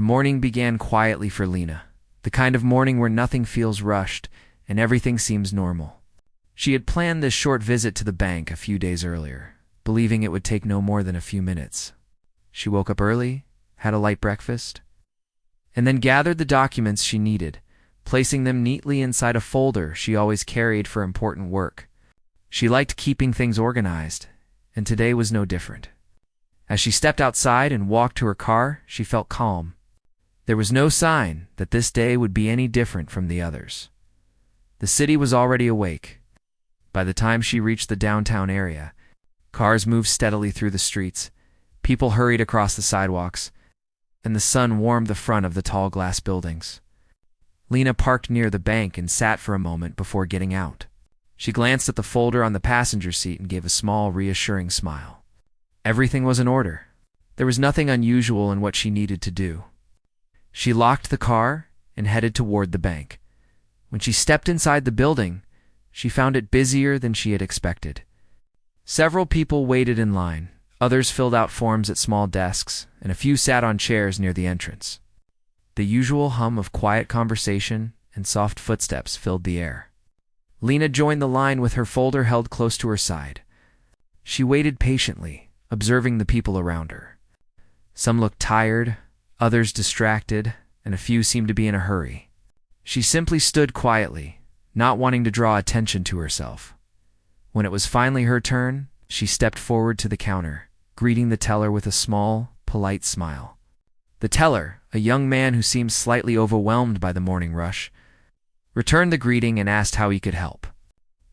The morning began quietly for Lena, the kind of morning where nothing feels rushed and everything seems normal. She had planned this short visit to the bank a few days earlier, believing it would take no more than a few minutes. She woke up early, had a light breakfast, and then gathered the documents she needed, placing them neatly inside a folder she always carried for important work. She liked keeping things organized, and today was no different. As she stepped outside and walked to her car, she felt calm. There was no sign that this day would be any different from the others. The city was already awake. By the time she reached the downtown area, cars moved steadily through the streets, people hurried across the sidewalks, and the sun warmed the front of the tall glass buildings. Lena parked near the bank and sat for a moment before getting out. She glanced at the folder on the passenger seat and gave a small, reassuring smile. Everything was in order. There was nothing unusual in what she needed to do. She locked the car and headed toward the bank. When she stepped inside the building, she found it busier than she had expected. Several people waited in line, others filled out forms at small desks, and a few sat on chairs near the entrance. The usual hum of quiet conversation and soft footsteps filled the air. Lena joined the line with her folder held close to her side. She waited patiently, observing the people around her. Some looked tired, others distracted, and a few seemed to be in a hurry. She simply stood quietly, not wanting to draw attention to herself. When it was finally her turn, she stepped forward to the counter, greeting the teller with a small, polite smile. The teller, a young man who seemed slightly overwhelmed by the morning rush, returned the greeting and asked how he could help.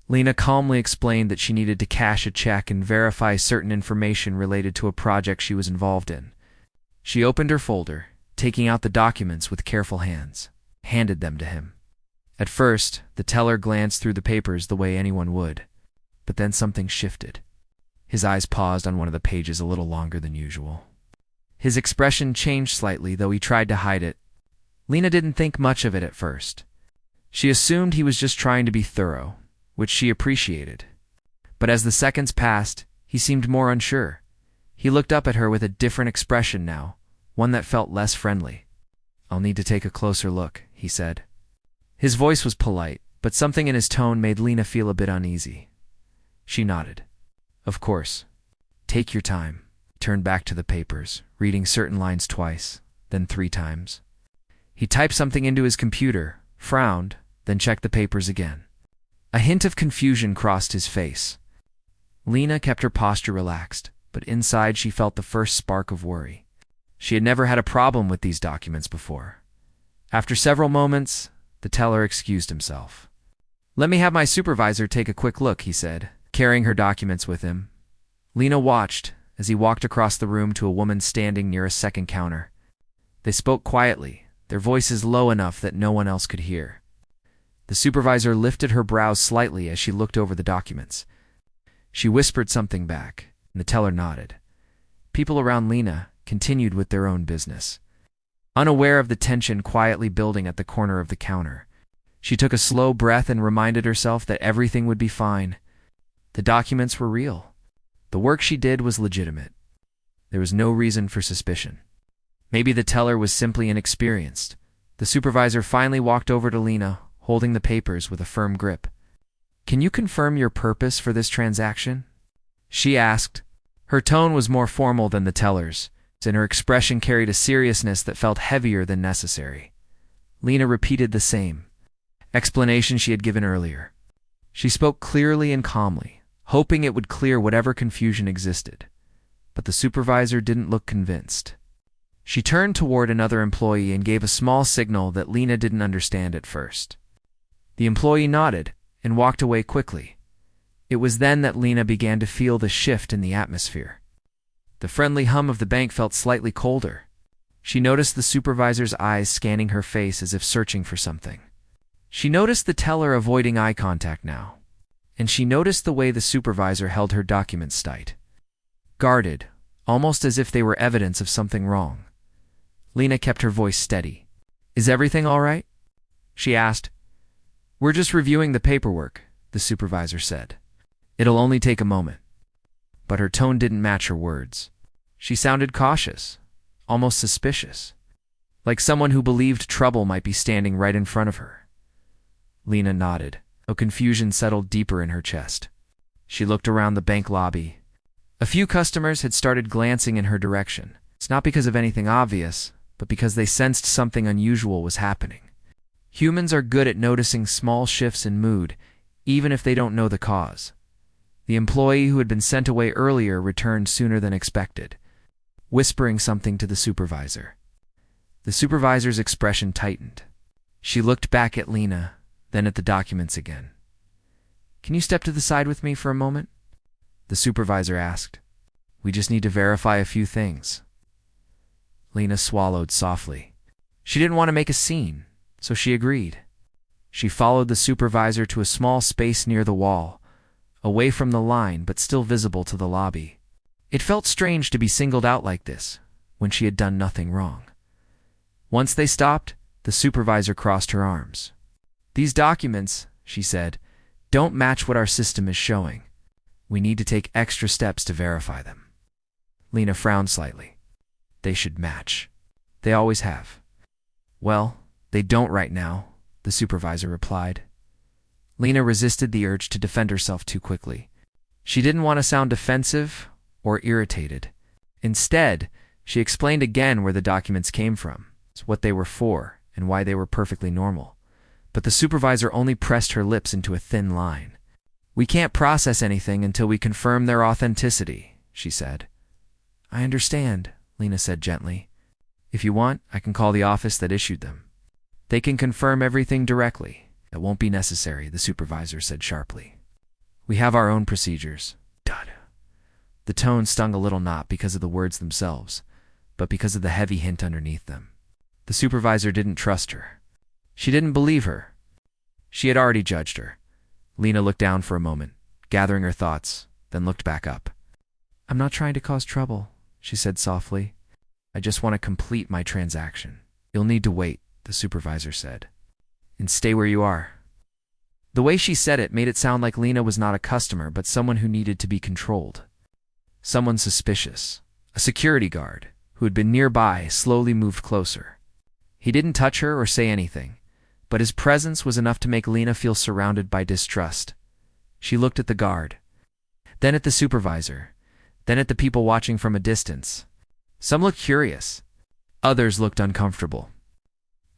Lena calmly explained that she needed to cash a check and verify certain information related to a project she was involved in. She opened her folder, taking out the documents with careful hands, handed them to him. At first, the teller glanced through the papers the way anyone would, but then something shifted. His eyes paused on one of the pages a little longer than usual. His expression changed slightly, though he tried to hide it. Lena didn't think much of it at first. She assumed he was just trying to be thorough, which she appreciated. But as the seconds passed, he seemed more unsure. He looked up at her with a different expression now, one that felt less friendly. "I'll need to take a closer look," he said. His voice was polite, but something in his tone made Lena feel a bit uneasy. She nodded. "Of course. Take your time." He turned back to the papers, reading certain lines twice, then 3 times. He typed something into his computer, frowned, then checked the papers again. A hint of confusion crossed his face. Lena kept her posture relaxed, but inside she felt the first spark of worry. She had never had a problem with these documents before. After several moments, the teller excused himself. "Let me have my supervisor take a quick look," he said, carrying her documents with him. Lena watched as he walked across the room to a woman standing near a second counter. They spoke quietly, their voices low enough that no one else could hear. The supervisor lifted her brows slightly as she looked over the documents. She whispered something back, and the teller nodded. People around Lena continued with their own business. Unaware of the tension quietly building at the corner of the counter, she took a slow breath and reminded herself that everything would be fine. The documents were real. The work she did was legitimate. There was no reason for suspicion. Maybe the teller was simply inexperienced. The supervisor finally walked over to Lena, holding the papers with a firm grip. "Can you confirm your purpose for this transaction?" she asked. Her tone was more formal than the teller's, and her expression carried a seriousness that felt heavier than necessary. Lena repeated the same explanation she had given earlier. She spoke clearly and calmly, hoping it would clear whatever confusion existed. But the supervisor didn't look convinced. She turned toward another employee and gave a small signal that Lena didn't understand at first. The employee nodded and walked away quickly. It was then that Lena began to feel the shift in the atmosphere. The friendly hum of the bank felt slightly colder. She noticed the supervisor's eyes scanning her face as if searching for something. She noticed the teller avoiding eye contact now. And she noticed the way the supervisor held her documents tight. Guarded, almost as if they were evidence of something wrong. Lena kept her voice steady. "Is everything all right?" she asked. "We're just reviewing the paperwork," the supervisor said. "It'll only take a moment." But her tone didn't match her words. She sounded cautious, almost suspicious. like someone who believed trouble might be standing right in front of her. Lena nodded, though confusion settled deeper in her chest. She looked around the bank lobby. A few customers had started glancing in her direction. It's not because of anything obvious, but because they sensed something unusual was happening. Humans are good at noticing small shifts in mood, even if they don't know the cause. The employee who had been sent away earlier returned sooner than expected, whispering something to the supervisor. The supervisor's expression tightened. She looked back at Lena, then at the documents again. "Can you step to the side with me for a moment?" the supervisor asked. "We just need to verify a few things." Lena swallowed softly. She didn't want to make a scene, so she agreed. She followed the supervisor to a small space near the wall, away from the line but still visible to the lobby. It felt strange to be singled out like this, when she had done nothing wrong. Once they stopped, the supervisor crossed her arms. "These documents," she said, "don't match what our system is showing. We need to take extra steps to verify them." Lena frowned slightly. "They should match. They always have." "Well, they don't right now," the supervisor replied. Lena resisted the urge to defend herself too quickly. She didn't want to sound defensive or irritated. Instead, she explained again where the documents came from, what they were for, and why they were perfectly normal. But the supervisor only pressed her lips into a thin line. "We can't process anything until we confirm their authenticity," she said. "I understand," Lena said gently. "If you want, I can call the office that issued them. They can confirm everything directly." "That won't be necessary," the supervisor said sharply. "We have our own procedures." Dud. The tone stung a little, not because of the words themselves, but because of the heavy hint underneath them. The supervisor didn't trust her. She didn't believe her. She had already judged her. Lena looked down for a moment, gathering her thoughts, then looked back up. "I'm not trying to cause trouble," she said softly. "I just want to complete my transaction." "You'll need to wait," the supervisor said. "And stay where you are." The way she said it made it sound like Lena was not a customer, but someone who needed to be controlled. Someone suspicious. A security guard, who had been nearby, slowly moved closer. He didn't touch her or say anything, but his presence was enough to make Lena feel surrounded by distrust. She looked at the guard, then at the supervisor, then at the people watching from a distance. Some looked curious. Others looked uncomfortable.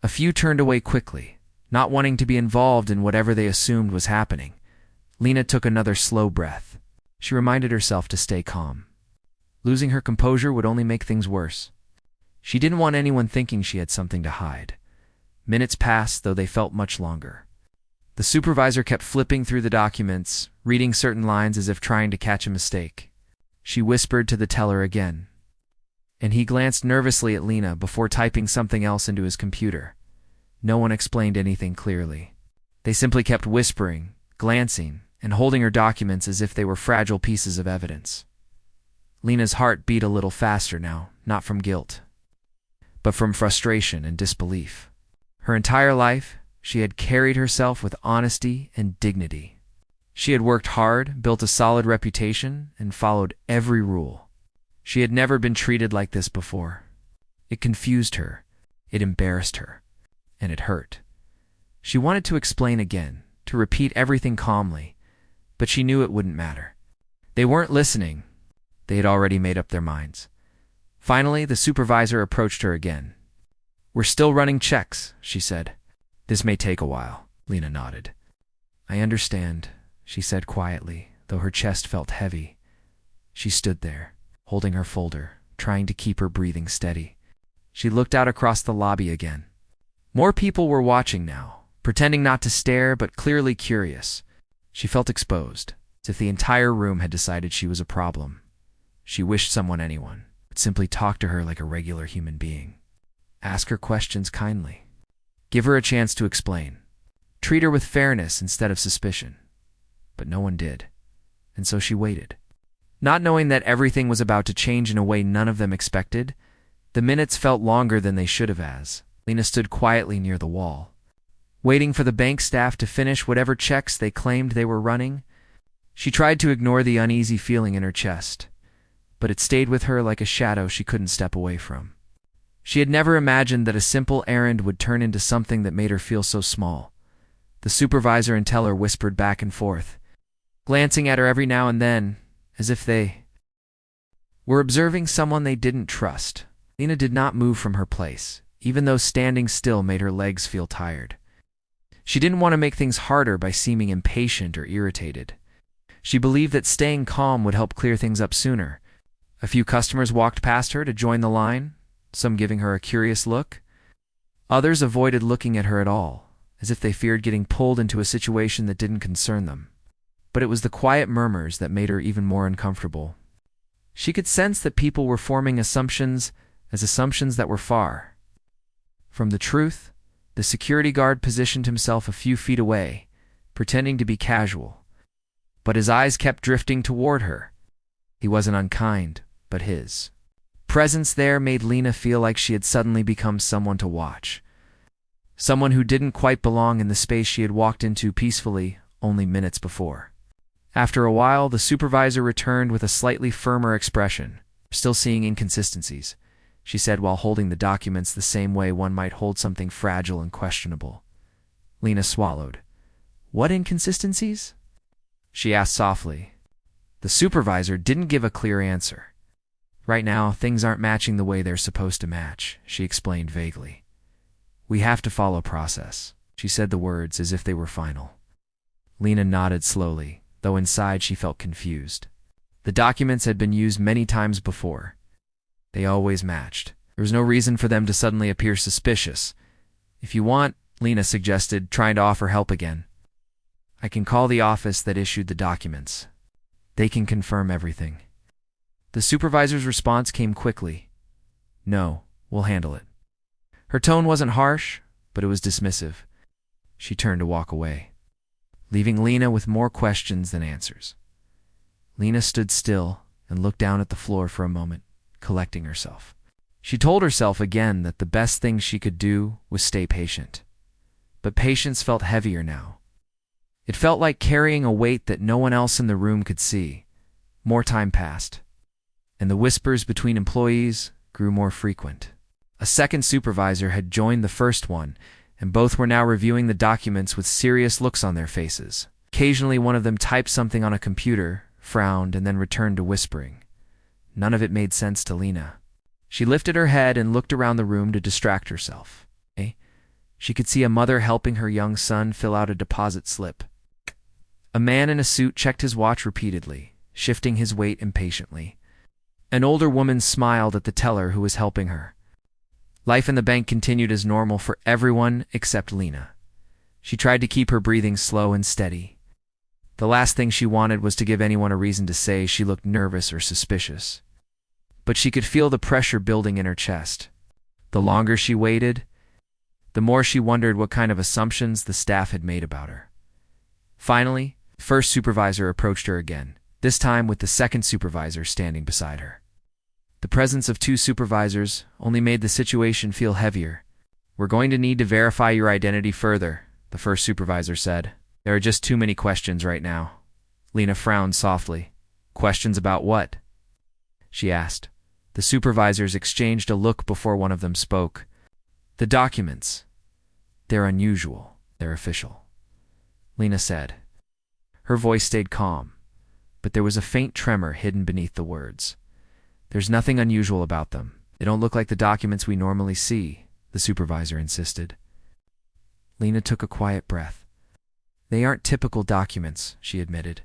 A few turned away quickly, not wanting to be involved in whatever they assumed was happening. Lena took another slow breath. She reminded herself to stay calm. Losing her composure would only make things worse. She didn't want anyone thinking she had something to hide. Minutes passed, though they felt much longer. The supervisor kept flipping through the documents, reading certain lines as if trying to catch a mistake. She whispered to the teller again, and he glanced nervously at Lena before typing something else into his computer. No one explained anything clearly. They simply kept whispering, glancing, and holding her documents as if they were fragile pieces of evidence. Lena's heart beat a little faster now, not from guilt, but from frustration and disbelief. Her entire life, she had carried herself with honesty and dignity. She had worked hard, built a solid reputation, and followed every rule. She had never been treated like this before. It confused her, it embarrassed her, and it hurt. She wanted to explain again, to repeat everything calmly, but she knew it wouldn't matter. They weren't listening. They had already made up their minds. Finally, the supervisor approached her again. "We're still running checks," she said. "This may take a while," Lena nodded. "I understand," she said quietly, though her chest felt heavy. She stood there, holding her folder, trying to keep her breathing steady. She looked out across the lobby again. More people were watching now, pretending not to stare but clearly curious. She felt exposed, as if the entire room had decided she was a problem. She wished anyone, would simply talk to her like a regular human being. Ask her questions kindly. Give her a chance to explain. Treat her with fairness instead of suspicion. But no one did, and so she waited. Not knowing that everything was about to change in a way none of them expected, the minutes felt longer than they should have as. Lena stood quietly near the wall, waiting for the bank staff to finish whatever checks they claimed they were running. She tried to ignore the uneasy feeling in her chest, but it stayed with her like a shadow she couldn't step away from. She had never imagined that a simple errand would turn into something that made her feel so small. The supervisor and teller whispered back and forth, glancing at her every now and then, as if they were observing someone they didn't trust. Lena did not move from her place, even though standing still made her legs feel tired. She didn't want to make things harder by seeming impatient or irritated. She believed that staying calm would help clear things up sooner. A few customers walked past her to join the line, some giving her a curious look. Others avoided looking at her at all, as if they feared getting pulled into a situation that didn't concern them. But it was the quiet murmurs that made her even more uncomfortable. She could sense that people were forming assumptions that were far from the truth. The security guard positioned himself a few feet away, pretending to be casual, but his eyes kept drifting toward her. He wasn't unkind, but his presence there made Lena feel like she had suddenly become someone to watch. Someone who didn't quite belong in the space she had walked into peacefully only minutes before. After a while, the supervisor returned with a slightly firmer expression. "Still seeing inconsistencies," she said while holding the documents the same way one might hold something fragile and questionable. Lena swallowed. "What inconsistencies?" she asked softly. The supervisor didn't give a clear answer. "Right now, things aren't matching the way they're supposed to match," she explained vaguely. "We have to follow process." She said the words as if they were final. Lena nodded slowly, though inside she felt confused. The documents had been used many times before. They always matched. There was no reason for them to suddenly appear suspicious. "If you want," Lena suggested, trying to offer help again, "I can call the office that issued the documents. They can confirm everything." The supervisor's response came quickly. "No, we'll handle it." Her tone wasn't harsh, but it was dismissive. She turned to walk away, leaving Lena with more questions than answers. Lena stood still and looked down at the floor for a moment, collecting herself. She told herself again that the best thing she could do was stay patient. But patience felt heavier now. It felt like carrying a weight that no one else in the room could see. More time passed, and the whispers between employees grew more frequent. A second supervisor had joined the first one, and both were now reviewing the documents with serious looks on their faces. Occasionally one of them typed something on a computer, frowned, and then returned to whispering. None of it made sense to Lena. She lifted her head and looked around the room to distract herself. She could see a mother helping her young son fill out a deposit slip. A man in a suit checked his watch repeatedly, shifting his weight impatiently. An older woman smiled at the teller who was helping her. Life in the bank continued as normal for everyone except Lena. She tried to keep her breathing slow and steady. The last thing she wanted was to give anyone a reason to say she looked nervous or suspicious. But she could feel the pressure building in her chest. The longer she waited, the more she wondered what kind of assumptions the staff had made about her. Finally, the first supervisor approached her again, this time with the second supervisor standing beside her. The presence of two supervisors only made the situation feel heavier. "We're going to need to verify your identity further," the first supervisor said. "There are just too many questions right now." Lena frowned softly. "Questions about what?" she asked. The supervisors exchanged a look before one of them spoke. "The documents. They're unusual. They're official," Lena said. Her voice stayed calm, but there was a faint tremor hidden beneath the words. "There's nothing unusual about them. They don't look like the documents we normally see," the supervisor insisted. Lena took a quiet breath. "They aren't typical documents," she admitted,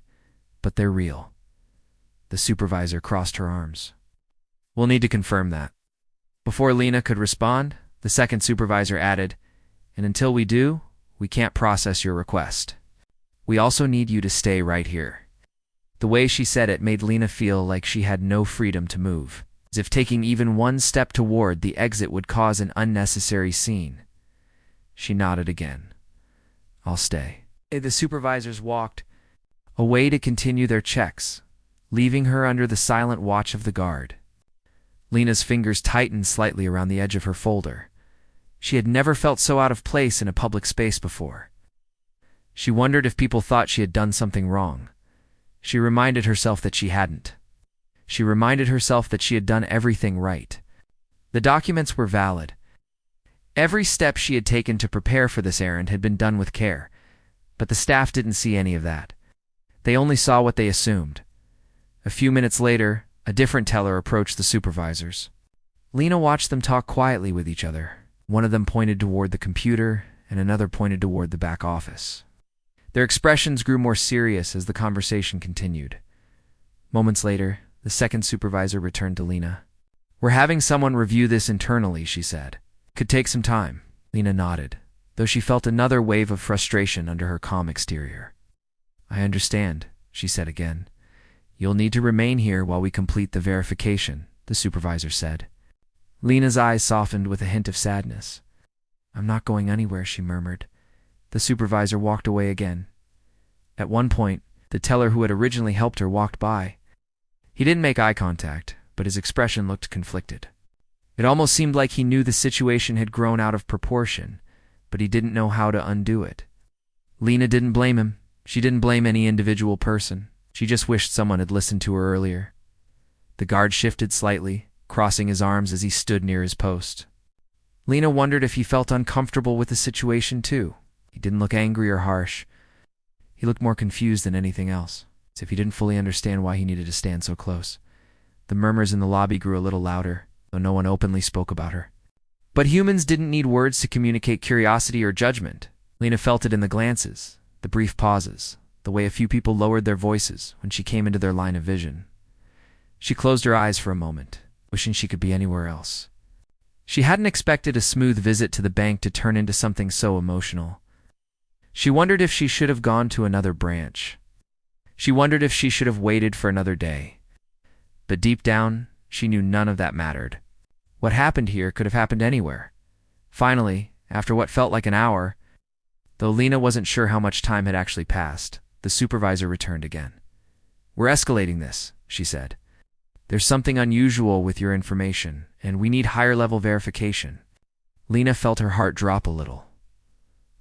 "but they're real." The supervisor crossed her arms. "We'll need to confirm that." Before Lena could respond, the second supervisor added, "And until we do, we can't process your request. We also need you to stay right here." The way she said it made Lena feel like she had no freedom to move, as if taking even one step toward the exit would cause an unnecessary scene. She nodded again. "I'll stay." The supervisors walked away to continue their checks, leaving her under the silent watch of the guard. Lena's fingers tightened slightly around the edge of her folder. She had never felt so out of place in a public space before. She wondered if people thought she had done something wrong. She reminded herself that she hadn't. She reminded herself that she had done everything right. The documents were valid. Every step she had taken to prepare for this errand had been done with care, but the staff didn't see any of that. They only saw what they assumed. A few minutes later, a different teller approached the supervisors. Lena watched them talk quietly with each other. One of them pointed toward the computer, and another pointed toward the back office. Their expressions grew more serious as the conversation continued. Moments later, the second supervisor returned to Lena. "We're having someone review this internally," she said. "Could take some time." Lena nodded, though she felt another wave of frustration under her calm exterior. "I understand," she said again. "You'll need to remain here while we complete the verification," the supervisor said. Lena's eyes softened with a hint of sadness. "I'm not going anywhere," she murmured. The supervisor walked away again. At one point, the teller who had originally helped her walked by. He didn't make eye contact, but his expression looked conflicted. It almost seemed like he knew the situation had grown out of proportion, but he didn't know how to undo it. Lena didn't blame him. She didn't blame any individual person. She just wished someone had listened to her earlier. The guard shifted slightly, crossing his arms as he stood near his post. Lena wondered if he felt uncomfortable with the situation too. He didn't look angry or harsh. He looked more confused than anything else, as if he didn't fully understand why he needed to stand so close. The murmurs in the lobby grew a little louder, though no one openly spoke about her. But humans didn't need words to communicate curiosity or judgment. Lena felt it in the glances, the brief pauses, the way a few people lowered their voices when she came into their line of vision. She closed her eyes for a moment, wishing she could be anywhere else. She hadn't expected a smooth visit to the bank to turn into something so emotional. She wondered if she should have gone to another branch. She wondered if she should have waited for another day. But deep down, she knew none of that mattered. What happened here could have happened anywhere. Finally, after what felt like an hour, though Lena wasn't sure how much time had actually passed, the supervisor returned again. "We're escalating this," she said. "There's something unusual with your information, and we need higher-level verification." Lena felt her heart drop a little.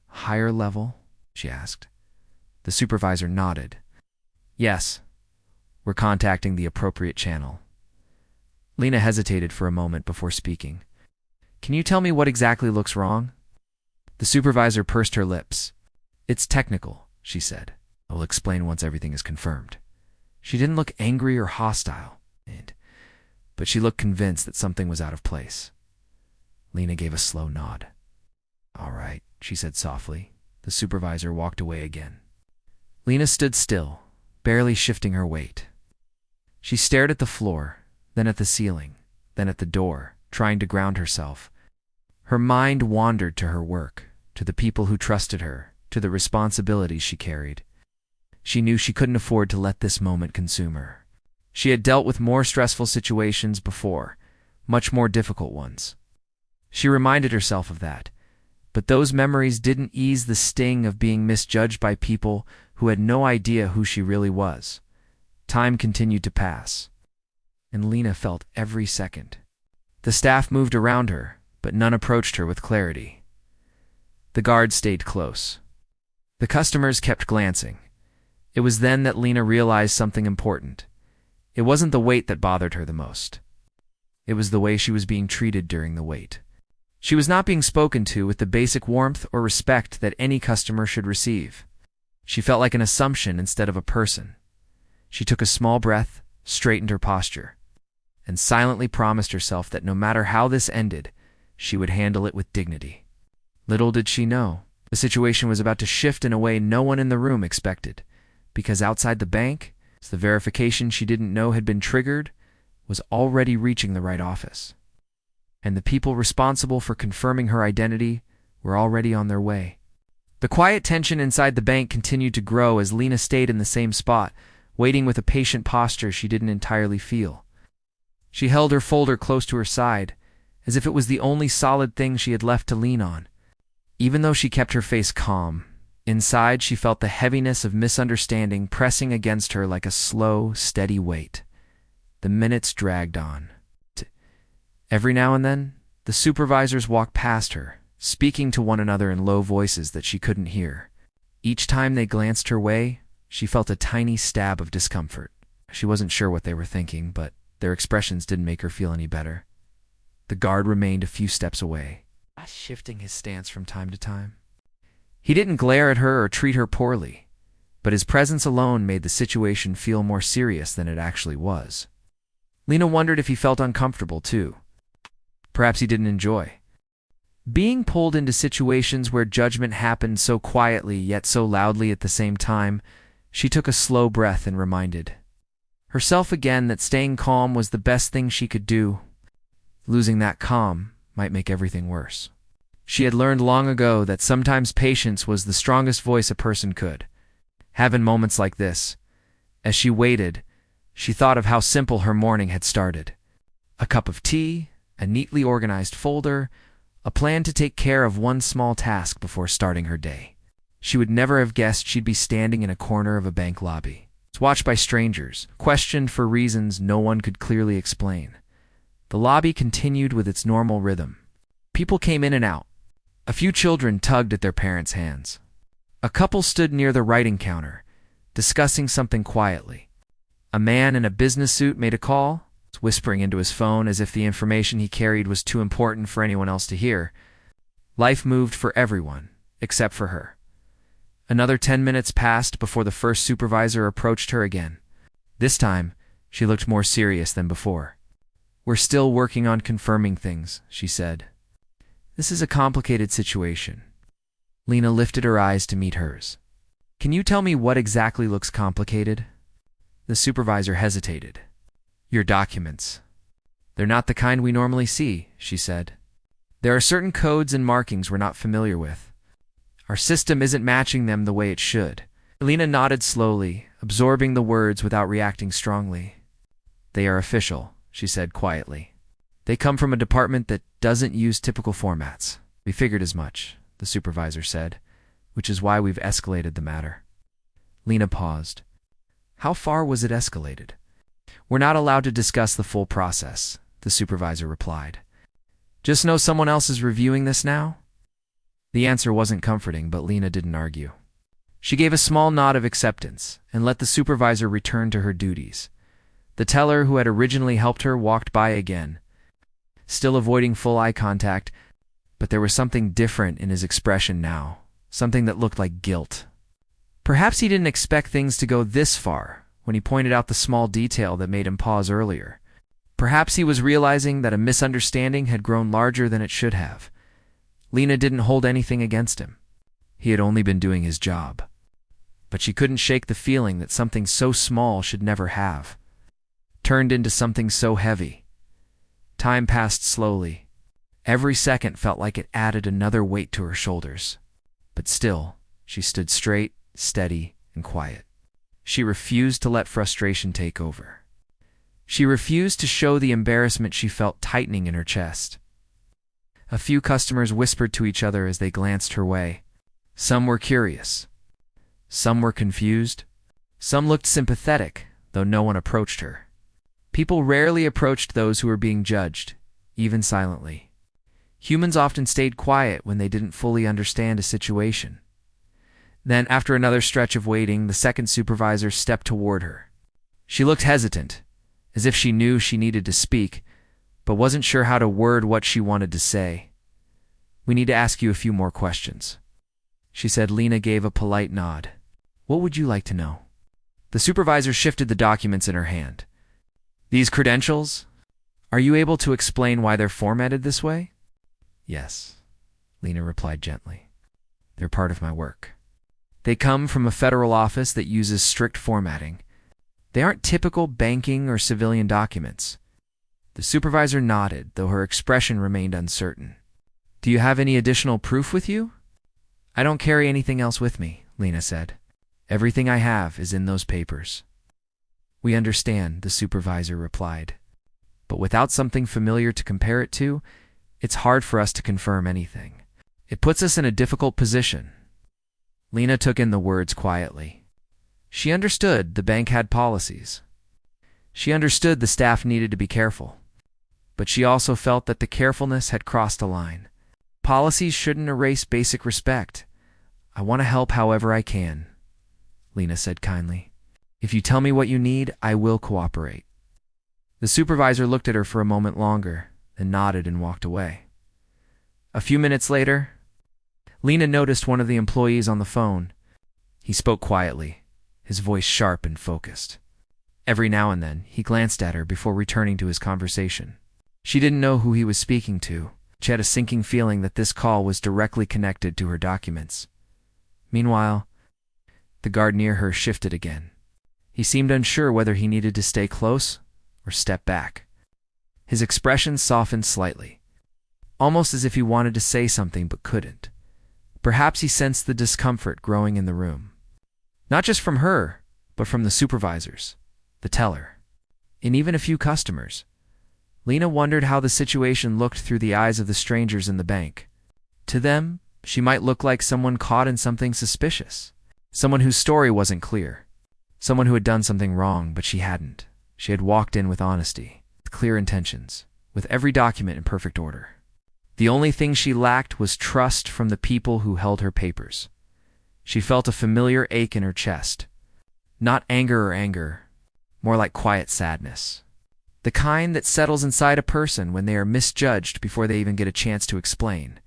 "Higher level?" she asked. The supervisor nodded. "Yes, we're contacting the appropriate channel." Lena hesitated for a moment before speaking. "Can you tell me what exactly looks wrong?" The supervisor pursed her lips. "It's technical," she said. "I will explain once everything is confirmed." She didn't look angry or hostile, but she looked convinced that something was out of place. Lena gave a slow nod. "All right," she said softly. The supervisor walked away again. Lena stood still, barely shifting her weight. She stared at the floor, then at the ceiling, then at the door, trying to ground herself. Her mind wandered to her work, to the people who trusted her, to the responsibilities she carried. She knew she couldn't afford to let this moment consume her. She had dealt with more stressful situations before, much more difficult ones. She reminded herself of that, but those memories didn't ease the sting of being misjudged by people who had no idea who she really was. Time continued to pass, and Lena felt every second. The staff moved around her, but none approached her with clarity. The guards stayed close. The customers kept glancing. It was then that Lena realized something important. It wasn't the wait that bothered her the most. It was the way she was being treated during the wait. She was not being spoken to with the basic warmth or respect that any customer should receive. She felt like an assumption instead of a person. She took a small breath, straightened her posture, and silently promised herself that no matter how this ended, she would handle it with dignity. Little did she know, the situation was about to shift in a way no one in the room expected, because outside the bank, the verification she didn't know had been triggered was already reaching the right office. And the people responsible for confirming her identity were already on their way. The quiet tension inside the bank continued to grow as Lena stayed in the same spot, waiting with a patient posture she didn't entirely feel. She held her folder close to her side, as if it was the only solid thing she had left to lean on. Even though she kept her face calm, inside she felt the heaviness of misunderstanding pressing against her like a slow, steady weight. The minutes dragged on. Every now and then, the supervisors walked past her, speaking to one another in low voices that she couldn't hear. Each time they glanced her way, she felt a tiny stab of discomfort. She wasn't sure what they were thinking, but their expressions didn't make her feel any better. The guard remained a few steps away, shifting his stance from time to time. He didn't glare at her or treat her poorly, but his presence alone made the situation feel more serious than it actually was. Lena wondered if he felt uncomfortable, too. Perhaps he didn't enjoy being pulled into situations where judgment happened so quietly yet so loudly at the same time. She took a slow breath and reminded herself again that staying calm was the best thing she could do. Losing that calm might make everything worse. She had learned long ago that sometimes patience was the strongest voice a person could have in moments like this. As she waited, she thought of how simple her morning had started. A cup of tea, a neatly organized folder, a plan to take care of one small task before starting her day. She would never have guessed she'd be standing in a corner of a bank lobby, watched by strangers, questioned for reasons no one could clearly explain. The lobby continued with its normal rhythm. People came in and out. A few children tugged at their parents' hands. A couple stood near the writing counter, discussing something quietly. A man in a business suit made a call, whispering into his phone as if the information he carried was too important for anyone else to hear. Life moved for everyone, except for her. Another 10 minutes passed before the first supervisor approached her again. This time, she looked more serious than before. "We're still working on confirming things," she said. "This is a complicated situation." Lena lifted her eyes to meet hers. "Can you tell me what exactly looks complicated?" The supervisor hesitated. "Your documents. They're not the kind we normally see," she said. "There are certain codes and markings we're not familiar with. Our system isn't matching them the way it should." Lena nodded slowly, absorbing the words without reacting strongly. "They are official," she said quietly. "They come from a department that doesn't use typical formats." "We figured as much," the supervisor said, "which is why we've escalated the matter." Lena paused. How far was it escalated? "We're not allowed to discuss the full process," the supervisor replied. "Just know someone else is reviewing this now?" The answer wasn't comforting, but Lena didn't argue. She gave a small nod of acceptance and let the supervisor return to her duties. The teller who had originally helped her walked by again, still avoiding full eye contact, but there was something different in his expression now, something that looked like guilt. Perhaps he didn't expect things to go this far when he pointed out the small detail that made him pause earlier. Perhaps he was realizing that a misunderstanding had grown larger than it should have. Lena didn't hold anything against him. He had only been doing his job. But she couldn't shake the feeling that something so small should never have turned into something so heavy. Time passed slowly. Every second felt like it added another weight to her shoulders. But still, she stood straight, steady, and quiet. She refused to let frustration take over. She refused to show the embarrassment she felt tightening in her chest. A few customers whispered to each other as they glanced her way. Some were curious. Some were confused. Some looked sympathetic, though no one approached her. People rarely approached those who were being judged, even silently. Humans often stayed quiet when they didn't fully understand a situation. Then, after another stretch of waiting, the second supervisor stepped toward her. She looked hesitant, as if she knew she needed to speak, but wasn't sure how to word what she wanted to say. "We need to ask you a few more questions," she said. Lena gave a polite nod. "What would you like to know?" The supervisor shifted the documents in her hand. "These credentials? Are you able to explain why they're formatted this way?" "Yes," Lena replied gently. "They're part of my work. They come from a federal office that uses strict formatting. They aren't typical banking or civilian documents." The supervisor nodded, though her expression remained uncertain. "Do you have any additional proof with you?" "I don't carry anything else with me," Lena said. "Everything I have is in those papers." "We understand," the supervisor replied. "But without something familiar to compare it to, it's hard for us to confirm anything. It puts us in a difficult position." Lena took in the words quietly. She understood the bank had policies. She understood the staff needed to be careful. But she also felt that the carefulness had crossed a line. Policies shouldn't erase basic respect. "I want to help however I can," Lena said kindly. "If you tell me what you need, I will cooperate." The supervisor looked at her for a moment longer, then nodded and walked away. A few minutes later, Lena noticed one of the employees on the phone. He spoke quietly, his voice sharp and focused. Every now and then, he glanced at her before returning to his conversation. She didn't know who he was speaking to. She had a sinking feeling that this call was directly connected to her documents. Meanwhile, the guard near her shifted again. He seemed unsure whether he needed to stay close or step back. His expression softened slightly, almost as if he wanted to say something but couldn't. Perhaps he sensed the discomfort growing in the room. Not just from her, but from the supervisors, the teller, and even a few customers. Lena wondered how the situation looked through the eyes of the strangers in the bank. To them, she might look like someone caught in something suspicious, someone whose story wasn't clear, someone who had done something wrong, but she hadn't. She had walked in with honesty, with clear intentions, with every document in perfect order. The only thing she lacked was trust from the people who held her papers. She felt a familiar ache in her chest. Not anger, more like quiet sadness. The kind that settles inside a person when they are misjudged before they even get a chance to explain.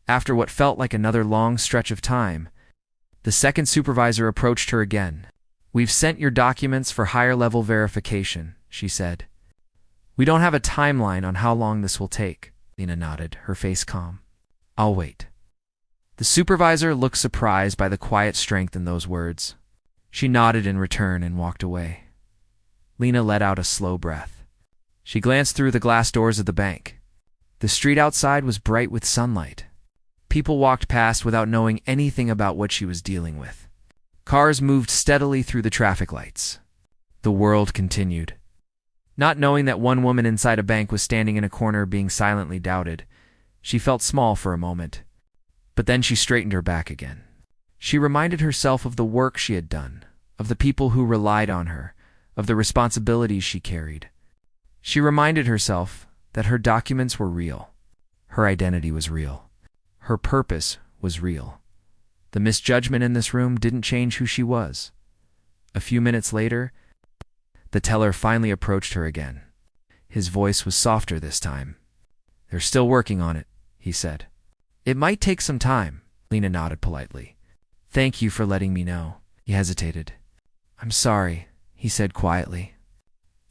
After what felt like another long stretch of time, the second supervisor approached her again. "We've sent your documents for higher-level verification," she said. "We don't have a timeline on how long this will take." Lena nodded, her face calm. "I'll wait." The supervisor looked surprised by the quiet strength in those words. She nodded in return and walked away. Lena let out a slow breath. She glanced through the glass doors of the bank. The street outside was bright with sunlight. People walked past without knowing anything about what she was dealing with. Cars moved steadily through the traffic lights. The world continued. Not knowing that one woman inside a bank was standing in a corner being silently doubted, she felt small for a moment. But then she straightened her back again. She reminded herself of the work she had done, of the people who relied on her, of the responsibilities she carried. She reminded herself that her documents were real. Her identity was real. Her purpose was real. The misjudgment in this room didn't change who she was. A few minutes later, the teller finally approached her again. His voice was softer this time. "They're still working on it," he said. "It might take some time," Lena nodded politely. "Thank you for letting me know." He hesitated. "I'm sorry," he said quietly.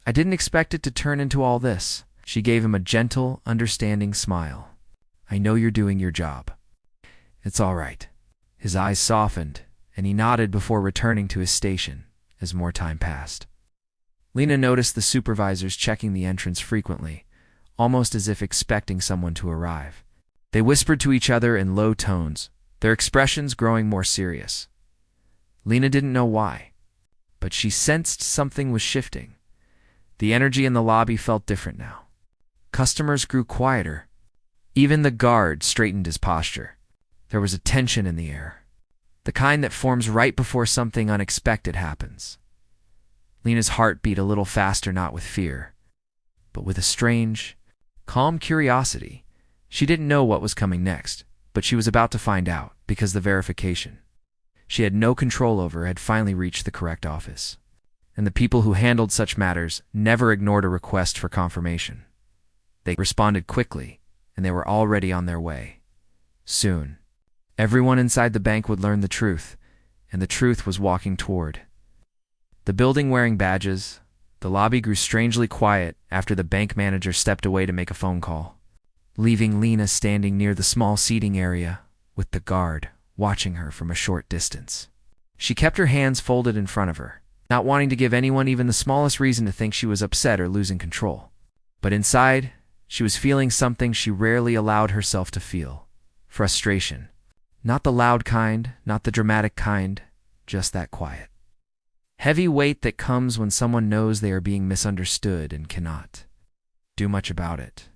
"I didn't expect it to turn into all this." She gave him a gentle, understanding smile. "I know you're doing your job." "It's all right." His eyes softened, and he nodded before returning to his station as more time passed. Lena noticed the supervisors checking the entrance frequently, almost as if expecting someone to arrive. They whispered to each other in low tones, their expressions growing more serious. Lena didn't know why, but she sensed something was shifting. The energy in the lobby felt different now. Customers grew quieter. Even the guard straightened his posture. There was a tension in the air, the kind that forms right before something unexpected happens. Lena's heart beat a little faster, not with fear, but with a strange, calm curiosity. She didn't know what was coming next, but she was about to find out, because the verification she had no control over had finally reached the correct office. And the people who handled such matters never ignored a request for confirmation. They responded quickly, and they were already on their way. Soon, everyone inside the bank would learn the truth, and the truth was walking toward. The building wearing badges, the lobby grew strangely quiet after the bank manager stepped away to make a phone call, leaving Lena standing near the small seating area with the guard watching her from a short distance. She kept her hands folded in front of her, not wanting to give anyone even the smallest reason to think she was upset or losing control. But inside, she was feeling something she rarely allowed herself to feel. Frustration. Not the loud kind, not the dramatic kind, just that quiet. Heavy weight that comes when someone knows they are being misunderstood and cannot do much about it.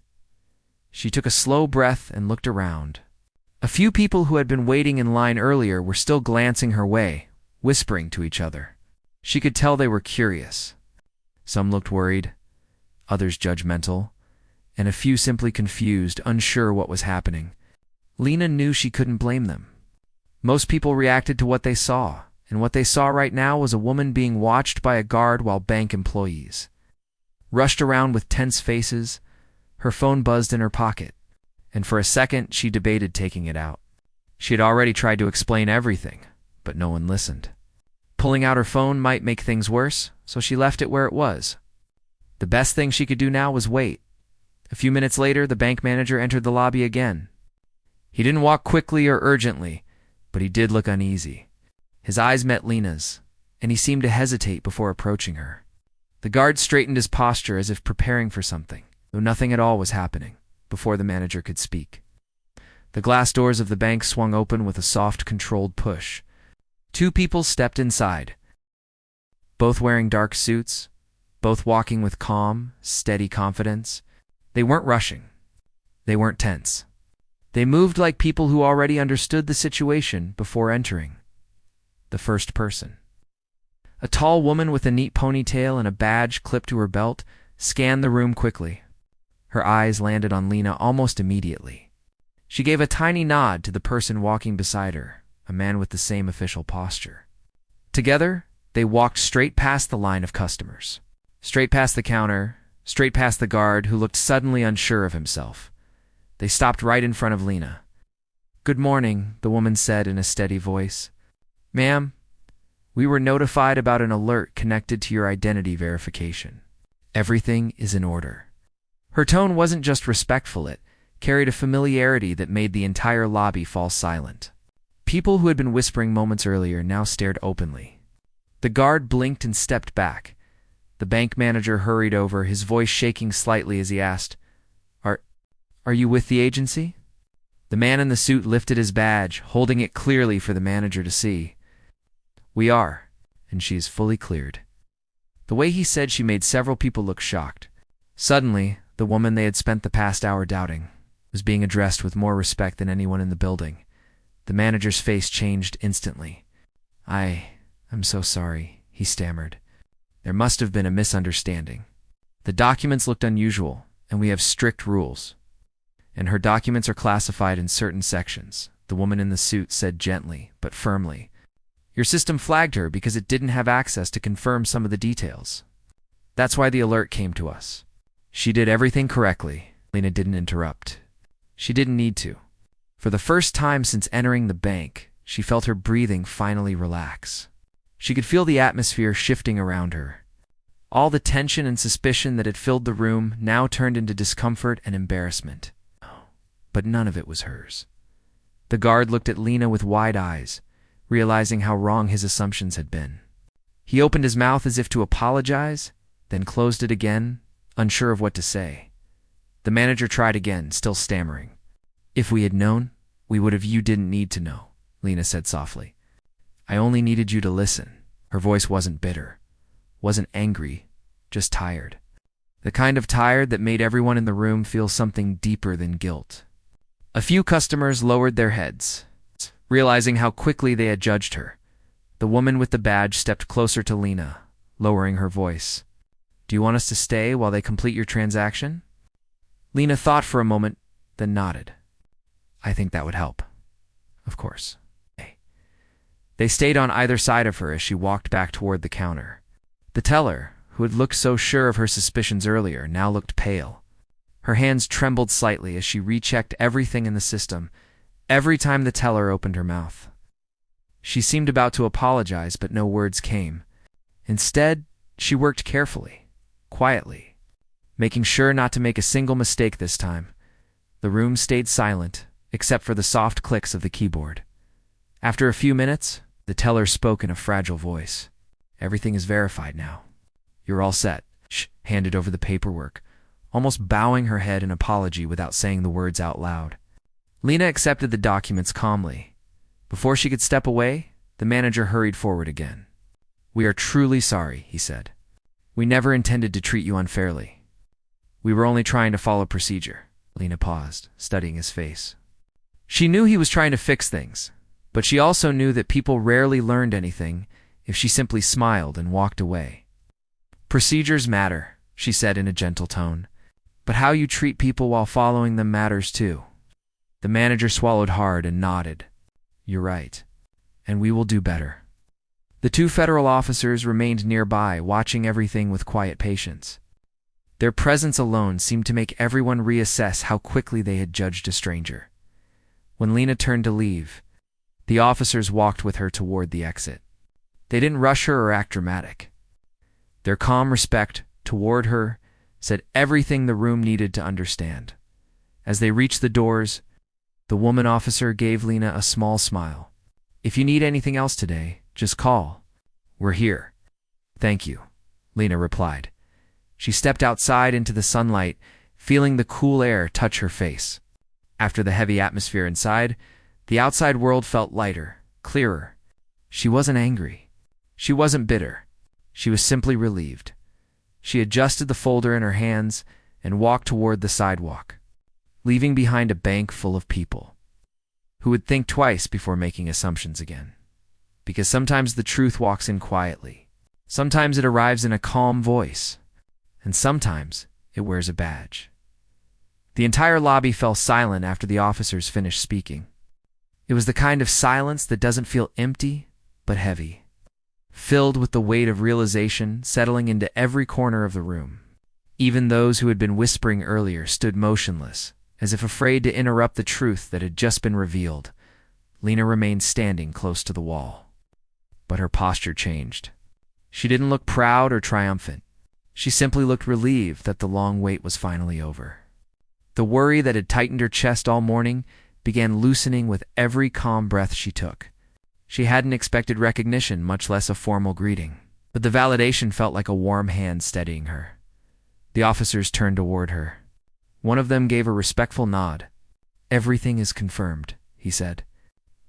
She took a slow breath and looked around. A few people who had been waiting in line earlier were still glancing her way, whispering to each other. She could tell they were curious. Some looked worried, others judgmental, and a few simply confused, unsure what was happening. Lena knew she couldn't blame them. Most people reacted to what they saw, and what they saw right now was a woman being watched by a guard while bank employees rushed around with tense faces, Her phone buzzed in her pocket, and for a second she debated taking it out. She had already tried to explain everything, but no one listened. Pulling out her phone might make things worse, so she left it where it was. The best thing she could do now was wait. A few minutes later, the bank manager entered the lobby again. He didn't walk quickly or urgently, but he did look uneasy. His eyes met Lena's, and he seemed to hesitate before approaching her. The guard straightened his posture as if preparing for something, though nothing at all was happening, before the manager could speak. The glass doors of the bank swung open with a soft, controlled push. 2 people stepped inside, both wearing dark suits, both walking with calm, steady confidence. They weren't rushing. They weren't tense. They moved like people who already understood the situation before entering. The first person, a tall woman with a neat ponytail and a badge clipped to her belt, scanned the room quickly. Her eyes landed on Lena almost immediately. She gave a tiny nod to the person walking beside her, a man with the same official posture. Together, they walked straight past the line of customers, straight past the counter, straight past the guard who looked suddenly unsure of himself. They stopped right in front of Lena. "Good morning," the woman said in a steady voice. "Ma'am, we were notified about an alert connected to your identity verification. Everything is in order." Her tone wasn't just respectful, it carried a familiarity that made the entire lobby fall silent. People who had been whispering moments earlier now stared openly. The guard blinked and stepped back. The bank manager hurried over, his voice shaking slightly as he asked, Are you with the agency?" The man in the suit lifted his badge, holding it clearly for the manager to see. "We are, and she is fully cleared." The way he said she made several people look shocked. Suddenly, the woman they had spent the past hour doubting was being addressed with more respect than anyone in the building. The manager's face changed instantly. I'm so sorry," he stammered. "There must have been a misunderstanding. The documents looked unusual, and we have strict rules. And her documents are classified in certain sections," the woman in the suit said gently but firmly. "Your system flagged her because it didn't have access to confirm some of the details. That's why the alert came to us." She did everything correctly. Lena didn't interrupt. She didn't need to. For the first time since entering the bank, she felt her breathing finally relax. She could feel the atmosphere shifting around her. All the tension and suspicion that had filled the room now turned into discomfort and embarrassment. But none of it was hers. The guard looked at Lena with wide eyes, realizing how wrong his assumptions had been. He opened his mouth as if to apologize, then closed it again, unsure of what to say. The manager tried again, still stammering. "If we had known, we would have. You didn't need to know," Lena said softly. "I only needed you to listen." Her voice wasn't bitter, wasn't angry, just tired. The kind of tired that made everyone in the room feel something deeper than guilt. A few customers lowered their heads, realizing how quickly they had judged her. The woman with the badge stepped closer to Lena, lowering her voice. "Do you want us to stay while they complete your transaction?" Lena thought for a moment, then nodded. "I think that would help." "Of course." They stayed on either side of her as she walked back toward the counter. The teller, who had looked so sure of her suspicions earlier, now looked pale. Her hands trembled slightly as she rechecked everything in the system, every time the teller opened her mouth. She seemed about to apologize, but no words came. Instead, she worked carefully, quietly, making sure not to make a single mistake this time. The room stayed silent, except for the soft clicks of the keyboard. After a few minutes, the teller spoke in a fragile voice. "Everything is verified now. You're all set." She handed over the paperwork, almost bowing her head in apology without saying the words out loud. Lena accepted the documents calmly. Before she could step away, the manager hurried forward again. "We are truly sorry," he said. "We never intended to treat you unfairly. We were only trying to follow procedure." Lena paused, studying his face. She knew he was trying to fix things, but she also knew that people rarely learned anything if she simply smiled and walked away. "Procedures matter," she said in a gentle tone, "but how you treat people while following them matters too." The manager swallowed hard and nodded. "You're right, and we will do better." The 2 federal officers remained nearby, watching everything with quiet patience. Their presence alone seemed to make everyone reassess how quickly they had judged a stranger. When Lena turned to leave, the officers walked with her toward the exit. They didn't rush her or act dramatic. Their calm respect toward her said everything the room needed to understand. As they reached the doors, the woman officer gave Lena a small smile. "If you need anything else today, just call. We're here." "Thank you," Lena replied. She stepped outside into the sunlight, feeling the cool air touch her face. After the heavy atmosphere inside, the outside world felt lighter, clearer. She wasn't angry. She wasn't bitter. She was simply relieved. She adjusted the folder in her hands and walked toward the sidewalk, leaving behind a bank full of people who would think twice before making assumptions again. Because sometimes the truth walks in quietly. Sometimes it arrives in a calm voice. And sometimes it wears a badge. The entire lobby fell silent after the officers finished speaking. It was the kind of silence that doesn't feel empty, but heavy, filled with the weight of realization settling into every corner of the room. Even those who had been whispering earlier stood motionless, as if afraid to interrupt the truth that had just been revealed. Lena remained standing close to the wall. But her posture changed. She didn't look proud or triumphant. She simply looked relieved that the long wait was finally over. The worry that had tightened her chest all morning began loosening with every calm breath she took. She hadn't expected recognition, much less a formal greeting. But the validation felt like a warm hand steadying her. The officers turned toward her. One of them gave a respectful nod. "Everything is confirmed," he said.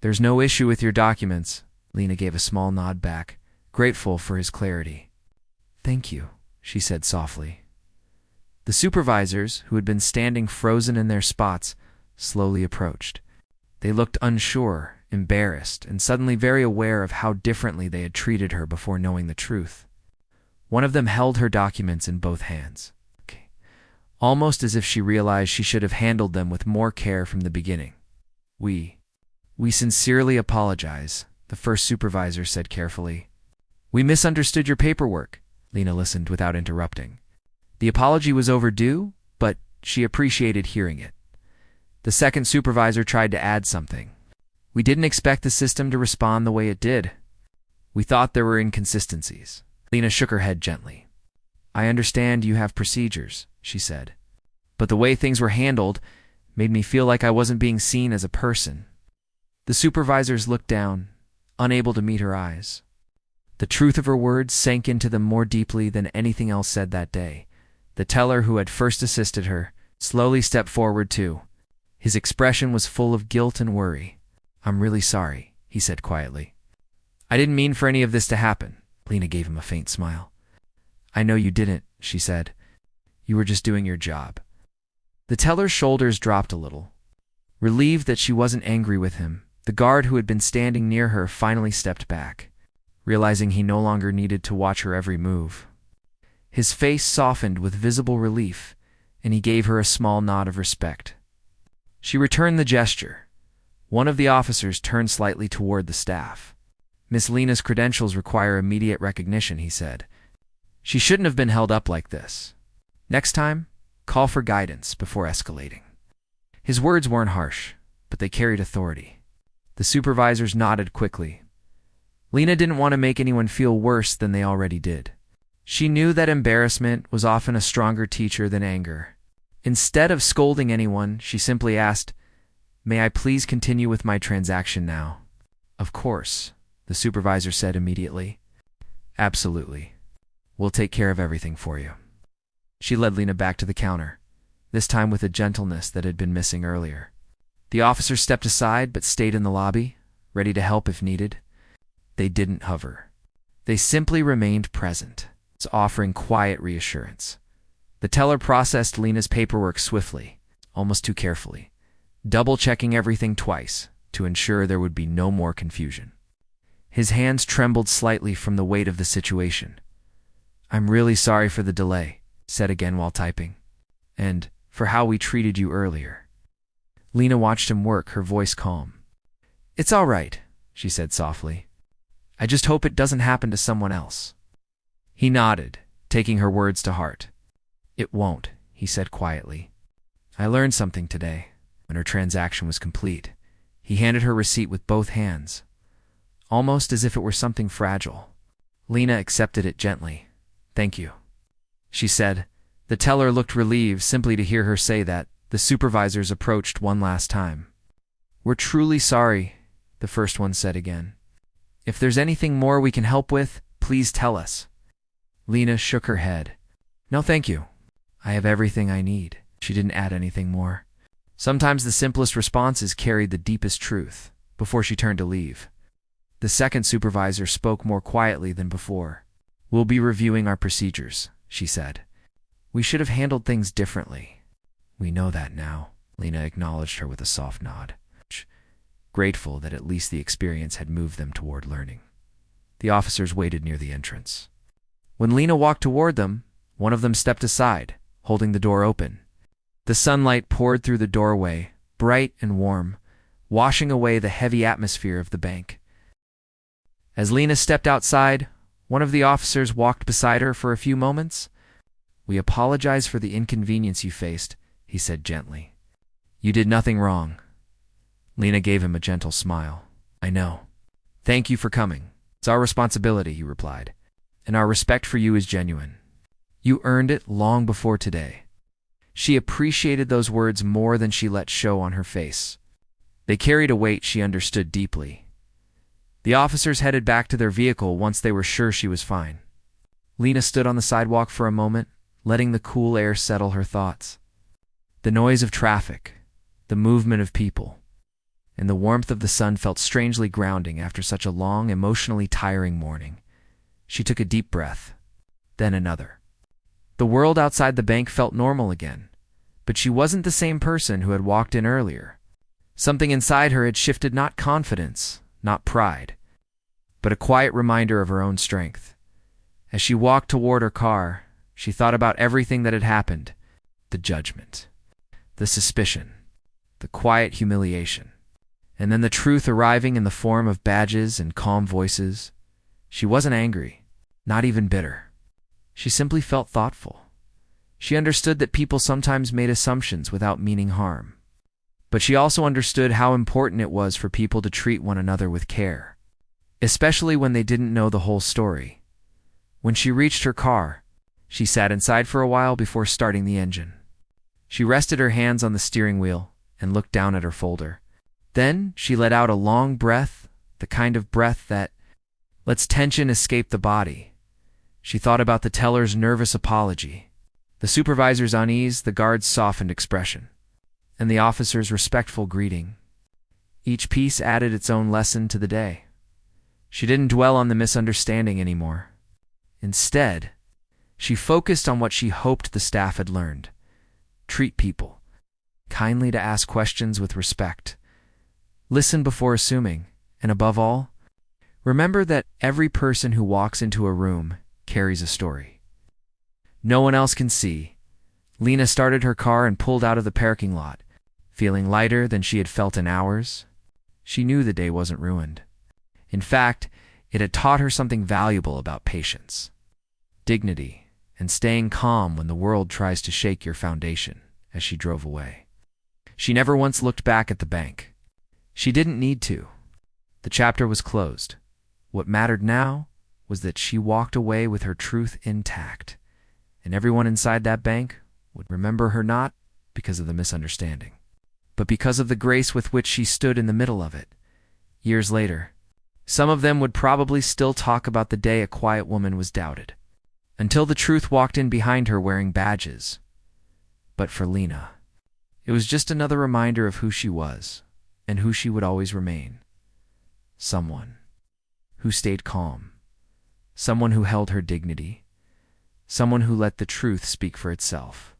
"There's no issue with your documents." Lena gave a small nod back, grateful for his clarity. "Thank you," she said softly. The supervisors, who had been standing frozen in their spots, slowly approached. They looked unsure, embarrassed, and suddenly very aware of how differently they had treated her before knowing the truth. One of them held her documents in both hands, almost as if she realized she should have handled them with more care from the beginning. We sincerely apologize," the first supervisor said carefully. "We misunderstood your paperwork." Lena listened without interrupting. The apology was overdue, but she appreciated hearing it. The second supervisor tried to add something. "We didn't expect the system to respond the way it did. We thought there were inconsistencies." Lena shook her head gently. "I understand you have procedures," she said. "But the way things were handled made me feel like I wasn't being seen as a person." The supervisors looked down, unable to meet her eyes. The truth of her words sank into them more deeply than anything else said that day. The teller who had first assisted her slowly stepped forward too. His expression was full of guilt and worry. "I'm really sorry," he said quietly. "I didn't mean for any of this to happen." Lena gave him a faint smile. "I know you didn't," she said. "You were just doing your job." The teller's shoulders dropped a little. Relieved that she wasn't angry with him, the guard who had been standing near her finally stepped back, realizing he no longer needed to watch her every move. His face softened with visible relief, and he gave her a small nod of respect. She returned the gesture. One of the officers turned slightly toward the staff. "Miss Lena's credentials require immediate recognition," he said. "She shouldn't have been held up like this. Next time, call for guidance before escalating." His words weren't harsh, but they carried authority. The supervisors nodded quickly. Lena didn't want to make anyone feel worse than they already did. She knew that embarrassment was often a stronger teacher than anger. Instead of scolding anyone, she simply asked, "May I please continue with my transaction now?" "Of course," the supervisor said immediately. "Absolutely. We'll take care of everything for you." She led Lena back to the counter, this time with a gentleness that had been missing earlier. The officers stepped aside but stayed in the lobby, ready to help if needed. They didn't hover. They simply remained present, offering quiet reassurance. The teller processed Lena's paperwork swiftly, almost too carefully, double-checking everything twice to ensure there would be no more confusion. His hands trembled slightly from the weight of the situation. "I'm really sorry for the delay," said again while typing, "and for how we treated you earlier." Lena watched him work, her voice calm. "It's all right," she said softly. "I just hope it doesn't happen to someone else." He nodded, taking her words to heart. "It won't," he said quietly. "I learned something today." When her transaction was complete, he handed her receipt with both hands, almost as if it were something fragile. Lena accepted it gently. "Thank you," she said. The teller looked relieved simply to hear her say that. The supervisors approached one last time. "We're truly sorry," the first one said again. "If there's anything more we can help with, please tell us." Lena shook her head. "No, thank you. I have everything I need." She didn't add anything more. Sometimes the simplest responses carried the deepest truth. Before she turned to leave, the second supervisor spoke more quietly than before. "We'll be reviewing our procedures," she said. "We should have handled things differently." "We know that now," Lena acknowledged her with a soft nod, grateful that at least the experience had moved them toward learning. The officers waited near the entrance. When Lena walked toward them, one of them stepped aside, holding the door open. The sunlight poured through the doorway, bright and warm, washing away the heavy atmosphere of the bank. As Lena stepped outside, one of the officers walked beside her for a few moments. "We apologize for the inconvenience you faced," he said gently. "You did nothing wrong." Lena gave him a gentle smile. "I know. Thank you for coming. It's our responsibility," he replied, "and our respect for you is genuine. You earned it long before today." She appreciated those words more than she let show on her face. They carried a weight she understood deeply. The officers headed back to their vehicle once they were sure she was fine. Lena stood on the sidewalk for a moment, letting the cool air settle her thoughts. The noise of traffic, the movement of people, and the warmth of the sun felt strangely grounding after such a long, emotionally tiring morning. She took a deep breath, then another. The world outside the bank felt normal again, but she wasn't the same person who had walked in earlier. Something inside her had shifted, not confidence, not pride, but a quiet reminder of her own strength. As she walked toward her car, she thought about everything that had happened: the judgment, the suspicion, the quiet humiliation, and then the truth arriving in the form of badges and calm voices. She wasn't angry, not even bitter. She simply felt thoughtful. She understood that people sometimes made assumptions without meaning harm. But she also understood how important it was for people to treat one another with care, especially when they didn't know the whole story. When she reached her car, she sat inside for a while before starting the engine. She rested her hands on the steering wheel and looked down at her folder. Then she let out a long breath, the kind of breath that lets tension escape the body. She thought about the teller's nervous apology, the supervisor's unease, the guard's softened expression, and the officer's respectful greeting. Each piece added its own lesson to the day. She didn't dwell on the misunderstanding anymore. Instead, she focused on what she hoped the staff had learned: treat people kindly, to ask questions with respect, listen before assuming, and above all, remember that every person who walks into a room carries a story no one else can see. Lena started her car and pulled out of the parking lot, feeling lighter than she had felt in hours. She knew the day wasn't ruined. In fact, it had taught her something valuable about patience, dignity, and staying calm when the world tries to shake your foundation. As she drove away, she never once looked back at the bank. She didn't need to. The chapter was closed. What mattered now was that she walked away with her truth intact, and everyone inside that bank would remember her, not because of the misunderstanding, but because of the grace with which she stood in the middle of it. Years later, some of them would probably still talk about the day a quiet woman was doubted, until the truth walked in behind her wearing badges. But for Lena, it was just another reminder of who she was and who she would always remain. Someone who stayed calm, someone who held her dignity, someone who let the truth speak for itself.